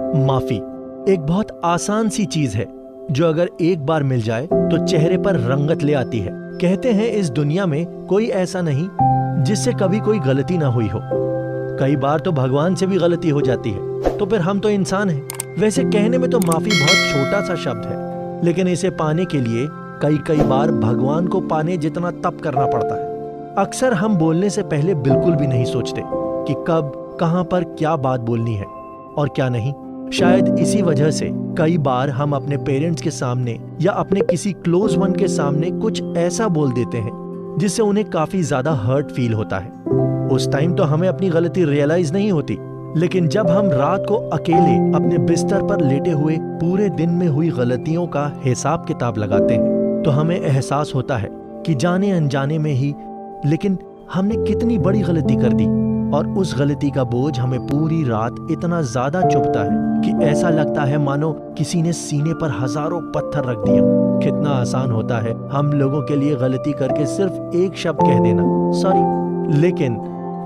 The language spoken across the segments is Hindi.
माफी एक बहुत आसान सी चीज है जो अगर एक बार मिल जाए तो चेहरे पर रंगत ले आती है। कहते हैं इस दुनिया में कोई ऐसा नहीं जिससे कभी कोई गलती ना हुई हो। कई बार तो भगवान से भी गलती हो जाती है, तो फिर हम तो इंसान हैं। वैसे कहने में तो माफी बहुत छोटा सा शब्द है, लेकिन इसे पाने के लिए कई बार भगवान को पाने जितना तप करना पड़ता है। अक्सर हम बोलने से पहले बिल्कुल भी नहीं सोचते कि कब कहां पर क्या बात बोलनी है और क्या नहीं। शायद इसी वजह से कई बार हम अपने पेरेंट्स के सामने या अपने किसी क्लोज वन के सामने कुछ ऐसा बोल देते हैं जिससे उन्हें काफी ज्यादा हर्ट फील होता है। उस टाइम तो हमें अपनी गलती रियलाइज नहीं होती, लेकिन जब हम रात को अकेले अपने बिस्तर पर लेटे हुए पूरे दिन में हुई गलतियों का हिसाब किताब लगाते हैं तो हमें एहसास होता है कि जाने अनजाने में ही लेकिन हमने कितनी बड़ी गलती कर दी, और उस गलती का बोझ हमें पूरी रात इतना ज्यादा चुभता है कि ऐसा लगता है मानो किसी ने सीने पर हजारों पत्थर रख दिए। कितना आसान होता है हम लोगों के लिए गलती करके सिर्फ एक शब्द कह देना, सॉरी, लेकिन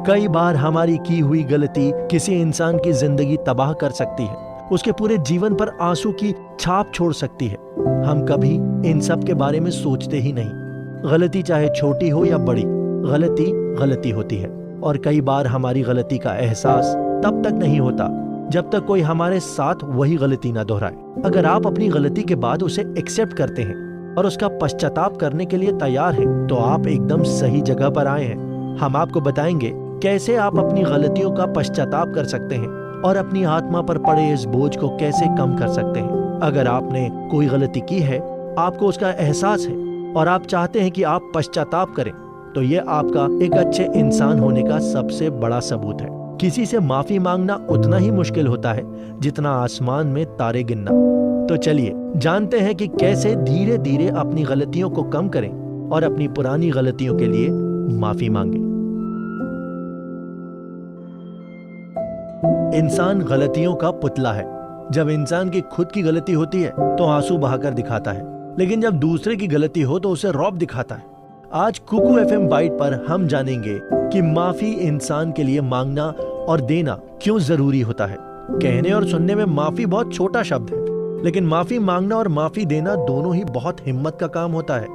कई बार हमारी की हुई गलती किसी इंसान की जिंदगी तबाह कर सकती है, उसके पूरे जीवन पर आंसू की छाप छोड़ सकती है। हम कभी इन सब के बारे में सोचते ही नहीं। गलती चाहे छोटी हो या बड़ी, गलती गलती होती है, और कई बार हमारी गलती का एहसास तब तक नहीं होता जब तक कोई हमारे साथ वही गलती ना दोहराए। अगर आप अपनी गलती के बाद उसे एक्सेप्ट करते हैं और उसका पश्चाताप करने के लिए तैयार हैं, तो आप एकदम सही जगह पर आए हैं। हम आपको बताएंगे कैसे आप अपनी गलतियों का पश्चाताप कर सकते हैं और अपनी आत्मा पर पड़े इस बोझ को कैसे कम कर सकते हैं। अगर आपने कोई गलती की है, आपको उसका एहसास है और आप चाहते हैं कि आप पश्चाताप करें, तो ये आपका एक अच्छे इंसान होने का सबसे बड़ा सबूत है। किसी से माफी मांगना उतना ही मुश्किल होता है जितना आसमान में तारे गिनना। तो चलिए जानते हैं कि कैसे धीरे धीरे अपनी गलतियों को कम करें और अपनी पुरानी गलतियों के लिए माफी मांगें। इंसान गलतियों का पुतला है। जब इंसान की खुद की गलती होती है तो आंसू बहाकर दिखाता है, लेकिन जब दूसरे की गलती हो तो उसे रौब दिखाता है। आज कुकू एफएम बाइट पर हम जानेंगे कि माफी इंसान के लिए मांगना और देना क्यों जरूरी होता है। कहने और सुनने में माफी बहुत छोटा शब्द है, लेकिन माफी मांगना और माफी देना दोनों ही बहुत हिम्मत का काम होता है।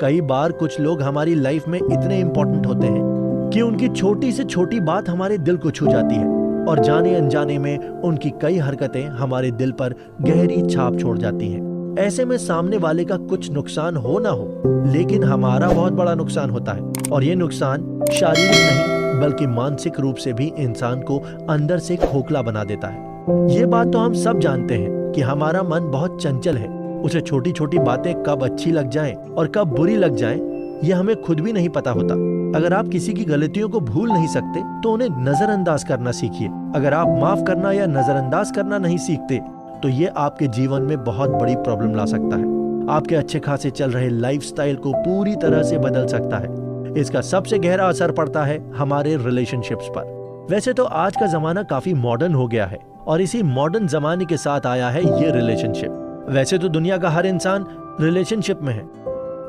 कई बार कुछ लोग हमारी लाइफ में इतने इंपॉर्टेंट होते हैं कि उनकी छोटी से छोटी बात हमारे दिल को छू जाती है, और जाने अनजाने में उनकी कई हरकतें हमारे दिल पर गहरी छाप छोड़ जाती हैं। ऐसे में सामने वाले का कुछ नुकसान हो ना हो, लेकिन हमारा बहुत बड़ा नुकसान होता है, और ये नुकसान शारीरिक नहीं बल्कि मानसिक रूप से भी इंसान को अंदर से खोखला बना देता है। ये बात तो हम सब जानते हैं कि हमारा मन बहुत चंचल है। उसे छोटी छोटी बातें कब अच्छी लग जाएं और कब बुरी लग जाएं, ये हमें खुद भी नहीं पता होता। अगर आप किसी की गलतियों को भूल नहीं सकते तो उन्हें नजरअंदाज करना सीखिए। अगर आप माफ करना या नजरअंदाज करना नहीं सीखते तो ये आपके जीवन में बहुत बड़ी प्रॉब्लम ला सकता है। आपके अच्छे खासे चल रहे लाइफस्टाइल को पूरी तरह से बदल सकता है। इसका सबसे गहरा असर पड़ता है हमारे रिलेशनशिप्स पर। वैसे तो आज का जमाना काफी मॉडर्न हो गया है, और इसी मॉडर्न जमाने के साथ आया है ये रिलेशनशिप। वैसे तो दुनिया का हर इंसान रिलेशनशिप में है।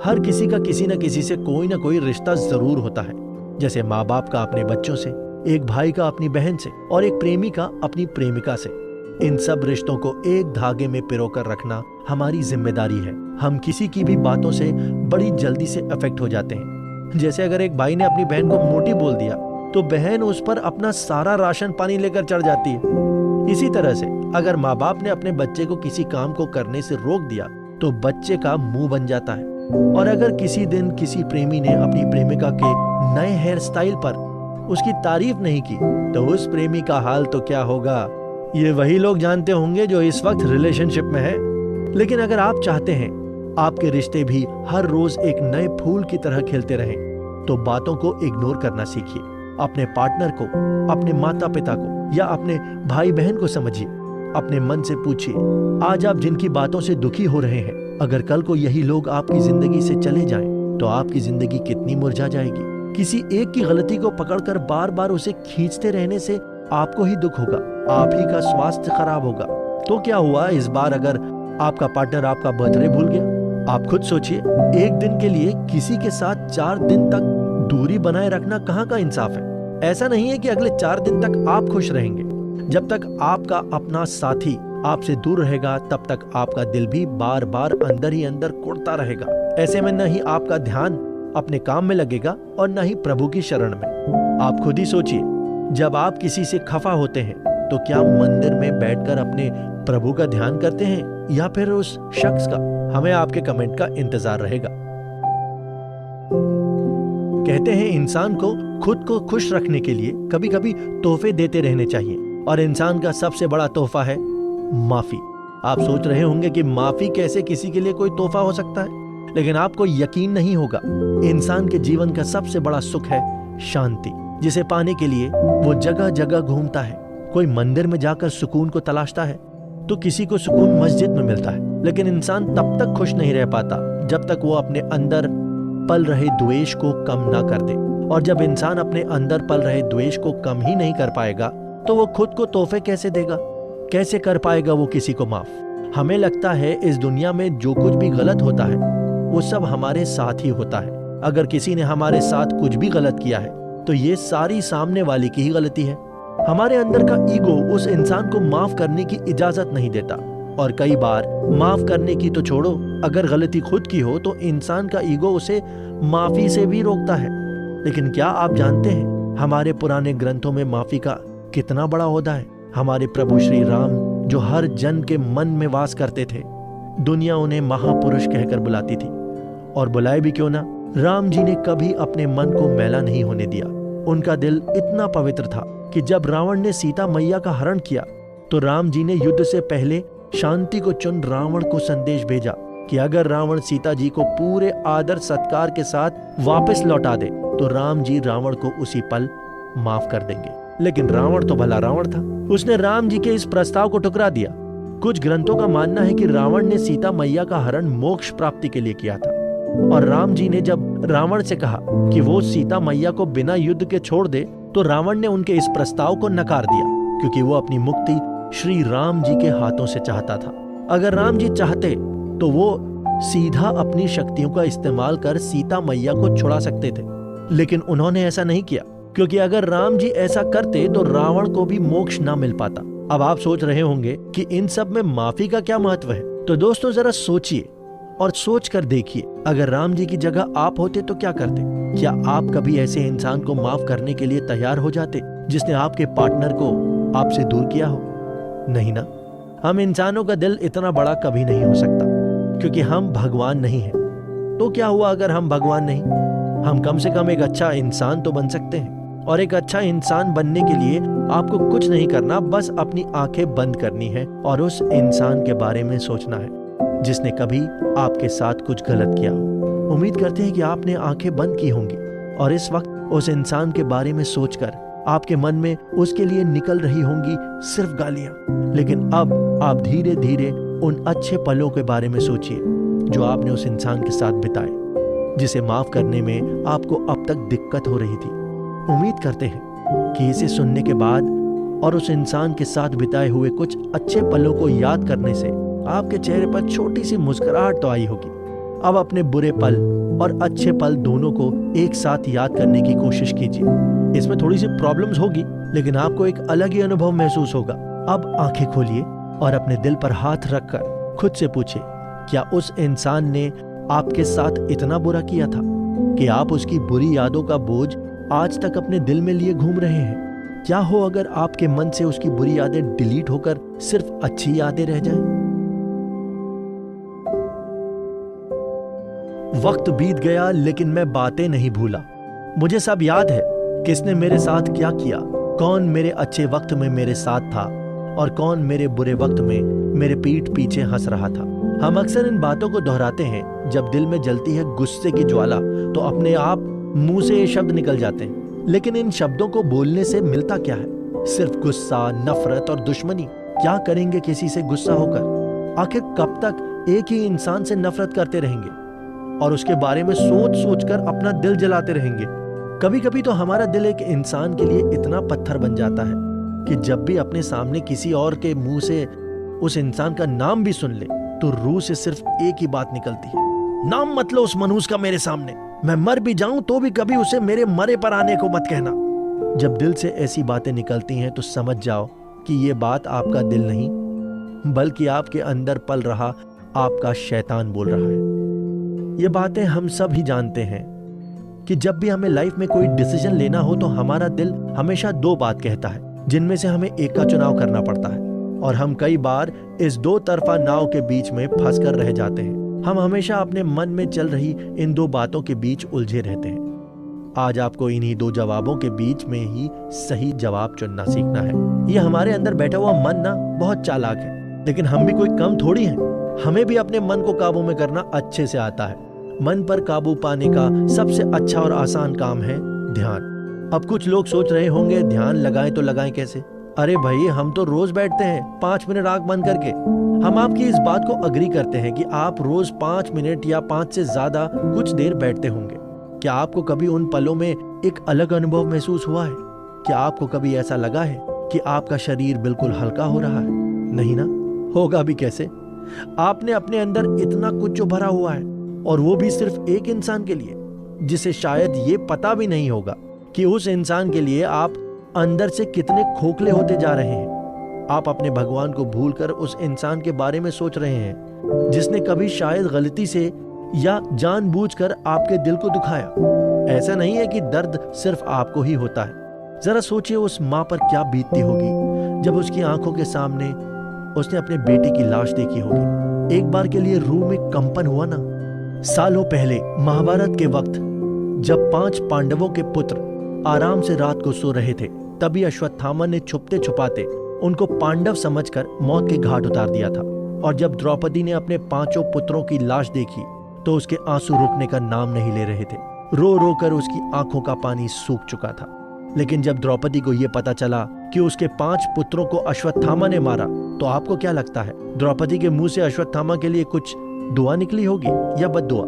हर किसी का किसी न किसी से कोई ना कोई रिश्ता जरूर होता है, जैसे माँ बाप का अपने बच्चों से, एक भाई का अपनी बहन से, और एक प्रेमी का अपनी प्रेमिका से। इन सब रिश्तों को एक धागे में पिरोकर रखना हमारी जिम्मेदारी है। हम किसी की भी बातों से बड़ी जल्दी से अफेक्ट हो जाते हैं। जैसे अगर एक भाई ने अपनी बहन को मोटी बोल दिया तो बहन उस पर अपना सारा राशन पानी लेकर चढ़ जाती है। इसी तरह से अगर माँ बाप ने अपने बच्चे को किसी काम को करने से रोक दिया तो बच्चे का मुंह बन जाता है। और अगर किसी दिन किसी प्रेमी ने अपनी प्रेमिका के नए हेयर स्टाइल पर उसकी तारीफ नहीं की तो उस प्रेमी का हाल तो क्या होगा, ये वही लोग जानते होंगे जो इस वक्त रिलेशनशिप में है। लेकिन अगर आप चाहते हैं आपके रिश्ते भी हर रोज एक नए फूल की तरह खिलते रहें, तो बातों को इग्नोर करना सीखिए। अपने पार्टनर को, अपने माता पिता को या अपने भाई बहन को समझिए। अपने मन से पूछिए, आज आप जिनकी बातों से दुखी हो रहे हैं, अगर कल को यही लोग आपकी जिंदगी से चले जाएं, तो आपकी जिंदगी कितनी मुरझा जाएगी। किसी एक की गलती को पकड़कर बार बार उसे खींचते रहने से आपको ही दुख होगा, आप ही का स्वास्थ्य खराब होगा। तो क्या हुआ इस बार अगर आपका पार्टनर आपका बर्थडे भूल गया? आप खुद सोचिए, एक दिन के लिए किसी के साथ 4 दिन तक दूरी बनाए रखना कहाँ का इंसाफ है। ऐसा नहीं है कि अगले 4 दिन तक आप खुश रहेंगे, जब तक आपका अपना साथी आपसे दूर रहेगा तब तक आपका दिल भी बार बार अंदर ही अंदर कुढ़ता रहेगा। ऐसे में न ही आपका ध्यान अपने काम में लगेगा और न ही प्रभु की शरण में। आप खुद ही सोचिए, जब आप किसी से खफा होते हैं तो क्या मंदिर में बैठकर अपने प्रभु का ध्यान करते हैं या फिर उस शख्स का? हमें आपके कमेंट का इंतजार रहेगा। कहते हैं इंसान को खुद को खुश रखने के लिए कभी कभी तोहफे देते रहने चाहिए, और इंसान का सबसे बड़ा तोहफा है माफी। आप सोच रहे होंगे कि माफी कैसे किसी के लिए कोई तोहफा हो सकता है, लेकिन आपको यकीन नहीं होगा। इंसान के जीवन का सबसे बड़ा सुख है शांति, जिसे पाने के लिए वो जगह जगह घूमता है। कोई मंदिर में जाकर सुकून को तलाशता है तो किसी को सुकून मस्जिद में मिलता है, लेकिन इंसान तब तक खुश नहीं रह पाता जब तक वो अपने अंदर पल रहे द्वेष को कम ना कर दे। और जब इंसान अपने अंदर पल रहे द्वेष को कम ही नहीं कर पाएगा तो वो खुद को तोहफे कैसे देगा? कैसे कर पाएगा वो किसी को माफ? हमें लगता है इस दुनिया में जो कुछ भी गलत होता है वो सब हमारे साथ ही होता है। अगर किसी ने हमारे साथ कुछ भी गलत किया है तो ये सारी सामने वाले की ही गलती है। हमारे अंदर का ईगो उस इंसान को माफ करने की इजाजत नहीं देता, और कई बार माफ करने की तो छोड़ो, अगर गलती खुद की हो तो इंसान का ईगो उसे माफी से भी रोकता है। लेकिन क्या आप जानते हैं हमारे पुराने ग्रंथों में माफी का कितना बड़ा ओहदा है? हमारे प्रभु श्री राम जो हर जन के मन में वास करते थे, दुनिया उन्हें महापुरुष कहकर बुलाती थी, और बुलाए भी क्यों ना, राम जी ने कभी अपने मन को मैला नहीं होने दिया। उनका दिल इतना पवित्र था कि जब रावण ने सीता मैया का हरण किया तो राम जी ने युद्ध से पहले शांति को चुन रावण को संदेश भेजा कि अगर रावण सीता जी को पूरे आदर सत्कार के साथ वापस लौटा दे तो राम जी रावण को उसी पल माफ कर देंगे। लेकिन रावण तो भला रावण था, उसने राम जी के इस प्रस्ताव को ठुकरा दिया। कुछ ग्रंथों का मानना है कि रावण ने सीता मैया का हरण मोक्ष प्राप्ति के लिए किया था, और राम जी ने जब रावण से कहा कि वो सीता मैया को बिना युद्ध के छोड़ दे तो रावण ने उनके इस प्रस्ताव को नकार दिया, क्योंकि वो अपनी मुक्ति श्री राम जी के हाथों से चाहता था। अगर राम जी चाहते तो वो सीधा अपनी शक्तियों का इस्तेमाल कर सीता मैया को छुड़ा सकते थे, लेकिन उन्होंने ऐसा नहीं किया, क्योंकि अगर राम जी ऐसा करते तो रावण को भी मोक्ष ना मिल पाता। अब आप सोच रहे होंगे कि इन सब में माफी का क्या महत्व है? तो दोस्तों जरा सोचिए और सोच कर देखिए, अगर राम जी की जगह आप होते तो क्या करते? क्या आप कभी ऐसे इंसान को माफ करने के लिए तैयार हो जाते जिसने आपके पार्टनर को आपसे दूर किया हो? नहीं ना। हम इंसानों का दिल इतना बड़ा कभी नहीं हो सकता, क्योंकि हम भगवान नहीं हैं। तो क्या हुआ अगर हम भगवान नहीं? हम कम से कम एक अच्छा इंसान तो बन सकते हैं, और एक अच्छा इंसान बनने के लिए आपको कुछ नहीं करना, बस अपनी आंखें बंद करनी है और उस इंसान के बारे में सोचना है जिसने कभी आपके साथ कुछ गलत किया हो। उम्मीद करते हैं कि आपने आंखें बंद की होंगी और इस वक्त उस इंसान के बारे में सोचकर आपके मन में उसके लिए निकल रही होंगी सिर्फ गालियां। लेकिन अब आप धीरे धीरे उन अच्छे पलों के बारे में सोचिए जो आपने उस इंसान के साथ बिताए, जिसे माफ करने में आपको अब तक दिक्कत हो रही थी। उम्मीद करते हैं कि इसे सुनने के बाद और उस इंसान के साथ बिताए हुए कुछ अच्छे पलों को याद करने से आपके चेहरे पर छोटी सी मुस्कुराहट तो आई होगी। अब अपने बुरे पल और अच्छे पल दोनों को एक साथ याद करने की कोशिश कीजिए। इसमें थोड़ी सी प्रॉब्लम्स होगी, लेकिन आपको एक अलग ही अनुभव महसूस होगा। अब आंखें खोलिए और अपने दिल पर हाथ रखकर खुद से पूछिए, क्या उस इंसान ने आपके साथ इतना बुरा किया था कि आप उसकी बुरी यादों का बोझ आज तक अपने दिल में लिए घूम रहे हैं? क्या हो अगर आपके मन से उसकी बुरी यादें डिलीट होकर सिर्फ अच्छी यादें रह जाएं? वक्त बीत गया लेकिन मैं बातें नहीं भूला। मुझे सब याद है, किसने मेरे साथ क्या किया, कौन मेरे अच्छे वक्त में मेरे साथ था और कौन मेरे बुरे वक्त में मेरे पीठ पीछे हंस रहा था। हम अक्सर इन बातों को दोहराते हैं। जब दिल में जलती है गुस्से की ज्वाला तो अपने आप मुंह से ये शब्द निकल जाते हैं, लेकिन इन शब्दों को बोलने से मिलता क्या है? सिर्फ गुस्सा, नफरत और दुश्मनी। क्या करेंगे किसी से गुस्सा होकर? आखिर कब तक एक ही इंसान से नफरत करते रहेंगे और उसके बारे में सोच सोच कर अपना दिल जलाते रहेंगे? कभी कभी तो हमारा दिल एक इंसान के लिए इतना पत्थर बन जाता है कि जब भी अपने सामने किसी और के मुंह से उस इंसान का नाम भी सुन ले तो रूह से सिर्फ एक ही बात निकलती है, नाम मत लो उस मनहूस का मेरे सामने। मैं मर भी जाऊं तो भी कभी उसे मेरे मरे पर आने को मत कहना। जब दिल से ऐसी बातें निकलती हैं तो समझ जाओ कि ये बात आपका दिल नहीं, बल्कि आपके अंदर पल रहा आपका शैतान बोल रहा है। ये बातें हम सब ही जानते हैं कि जब भी हमें लाइफ में कोई डिसीजन लेना हो तो हमारा दिल हमेशा दो बात कहता है, जिनमें से हमें एक का चुनाव करना पड़ता है, और हम कई बार इस दो तरफा नाव के बीच में फंस कर रह जाते हैं। हम हमेशा अपने मन में चल रही इन दो बातों के बीच उलझे रहते हैं। आज आपको इन्हीं दो जवाबों के बीच में ही सही जवाब चुनना सीखना है। ये हमारे अंदर बैठा हुआ मन ना बहुत चालाक है, लेकिन हम भी कोई कम थोड़ी हैं। हमें भी अपने मन को काबू में करना अच्छे से आता है। मन पर काबू पाने का सबसे अच्छा और आसान काम है ध्यान। अब कुछ लोग सोच रहे होंगे, ध्यान लगाएं तो लगाएं कैसे? अरे भाई, हम तो रोज बैठते हैं 5 मिनट आंख बंद करके। हम आपकी इस बात को अग्री करते हैं कि आप रोज 5 मिनट या 5 से ज्यादा कुछ देर बैठते होंगे। क्या आपको कभी उन पलों में एक अलग अनुभव महसूस हुआ है? क्या आपको कभी ऐसा लगा है कि आपका शरीर बिल्कुल हल्का हो रहा है? नहीं ना, होगा भी कैसे? आपने अपने अंदर इतना कुछ जो भरा हुआ है, और वो भी सिर्फ एक इंसान के लिए, जिसे शायद ये पता भी नहीं होगा कि उस इंसान के लिए आप अंदर से कितने खोखले होते जा रहे हैं। आप अपने भगवान को भूलकर उस इंसान के बारे में सोच रहे हैं जिसने कभी शायद गलती से या जानबूझकर आपके दिल को दुखाया। ऐसा नहीं है कि दर्द सिर्फ आपको ही होता है। जरा सोचिए उस माँ पर क्या बीतती होगी जब उसकी आंखों के सामने उसने अपने बेटे की लाश देखी होगी। एक बार के लिए रूह में कंपन हुआ ना? सालों पहले महाभारत के वक्त जब 5 पांडवों के पुत्र आराम से रात को सो रहे थे, तभी अश्वत्थामा ने छुपते छुपाते उनको पांडव समझकर मौत के घाट उतार दिया था। और जब द्रौपदी ने अपने 5 पुत्रों की लाश देखी तो उसके आंसू रुकने का नाम नहीं ले रहे थे। रो रो कर उसकी आंखों का पानी सूख चुका था। लेकिन जब द्रौपदी को यह पता चला कि उसके 5 पुत्रों को अश्वत्थामा ने मारा, तो आपको क्या लगता है, द्रौपदी के मुंह से अश्वत्थामा के लिए कुछ दुआ निकली होगी या बद्दुआ?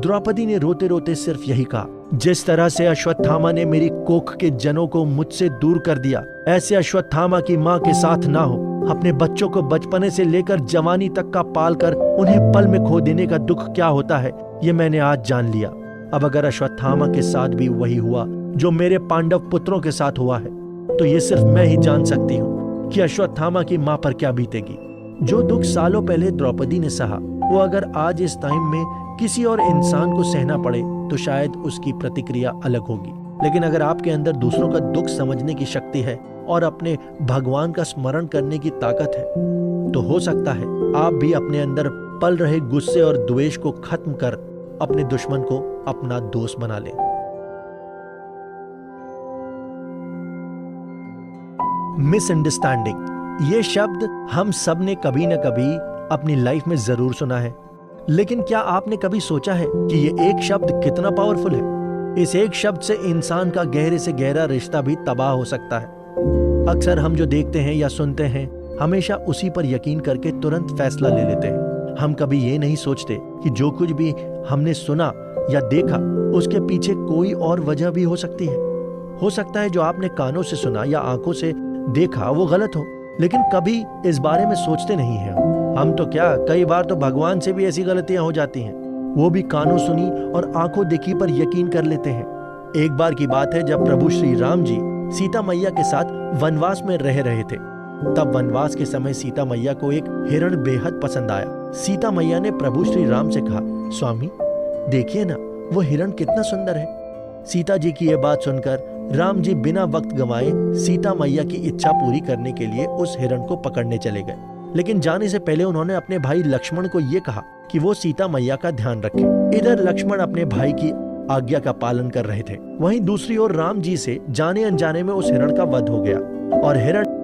द्रौपदी ने रोते रोते सिर्फ यही कहा, जिस तरह से अश्वत्थामा ने मेरी कोख के जनों को मुझसे दूर कर दिया, ऐसे अश्वत्थामा की माँ के साथ ना हो। अपने बच्चों को बचपने से लेकर जवानी तक का पालकर उन्हें पल में खो देने का दुख क्या होता है, ये मैंने आज जान लिया। अब अगर अश्वत्थामा के साथ भी वही हुआ जो मेरे पांडव पुत्रों के साथ हुआ है, तो ये सिर्फ मैं ही जान सकती हूँ कि अश्वत्थामा की माँ पर क्या बीतेगी। जो दुख सालों पहले द्रौपदी ने सहा, वो अगर आज इस टाइम में किसी और इंसान को सहना पड़े तो शायद उसकी प्रतिक्रिया अलग होगी। लेकिन अगर आपके अंदर दूसरों का दुख समझने की शक्ति है और अपने भगवान का स्मरण करने की ताकत है, तो हो सकता है आप भी अपने अंदर पल रहे गुस्से और द्वेष को खत्म कर अपने दुश्मन को अपना दोस्त बना लें। मिसअंडरस्टैंडिंग, ये शब्द हम सब ने कभी न कभी अपनी लाइफ में जरूर सुना है, लेकिन क्या आपने कभी सोचा है कि ये एक शब्द कितना पावरफुल है? इस एक शब्द से इंसान का गहरे से गहरा रिश्ता भी तबाह हो सकता है। अक्सर हम जो देखते हैं या सुनते हैं, हमेशा उसी पर यकीन करके तुरंत फैसला ले लेते हैं। हम कभी ये नहीं सोचते कि जो कुछ भी हमने सुना या देखा, उसके पीछे कोई और वजह भी हो सकती है। हो सकता है जो आपने कानों से सुना या आंखों से देखा वो गलत हो, लेकिन कभी इस बारे में सोचते नहीं हैं। हम तो क्या, कई बार तो भगवान से भी ऐसी गलतियां हो जाती हैं। वो भी कानों सुनी और आंखों देखी पर यकीन कर लेते हैं। एक बार की बात है जब प्रभु श्री राम जी सीता मैया के साथ वनवास में रह रहे थे। तब वनवास के समय सीता मैया को एक हिरण बेहद पसंद आया। सीता मैया ने प्रभु श्री राम से कहा, स्वामी देखिए ना, वो हिरण कितना सुंदर है। सीता जी की यह बात सुनकर राम जी बिना वक्त गंवाए सीता मैया की इच्छा पूरी करने के लिए उस हिरण को पकड़ने चले गए। लेकिन जाने से पहले उन्होंने अपने भाई लक्ष्मण को यह कहा कि वो सीता मैया का ध्यान रखें। इधर लक्ष्मण अपने भाई की आज्ञा का पालन कर रहे थे, वहीं दूसरी ओर राम जी से जाने अनजाने में उस हिरण का वध हो गया और हिरण